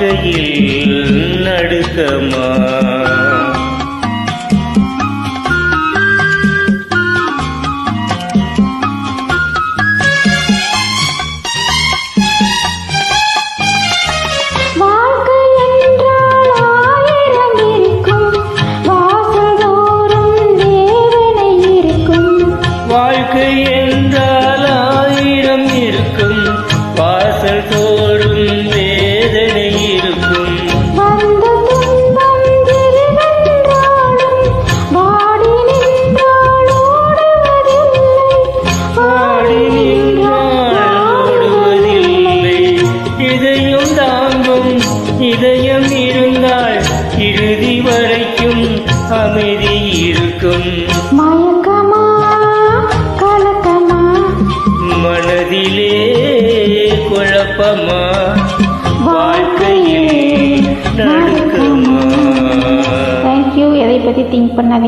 வாழ்க்கையில் நடுக்கமா? வாழ்க்கை என்றால் 1000 இருக்கும், வாசல் தோறும் வேதனை இருக்கும். வந்த துன்பம் திருவென்றாலும் வாடி நின்றால் ஓடுவதில்லை, வாடி நின்றால் ஓடுவதில்லை. இதயம் தாங்கும் இதயம் இருந்தால் இறுதி வரைக்கும் அமைதி இருக்கும். மயக்கமா கலக்கமா, மனதிலே குழப்பமா, வாழ்க்கையில் நடுக்கமா? தேங்க்யூ. எதை பற்றி திங்க் பண்ணாதீங்க.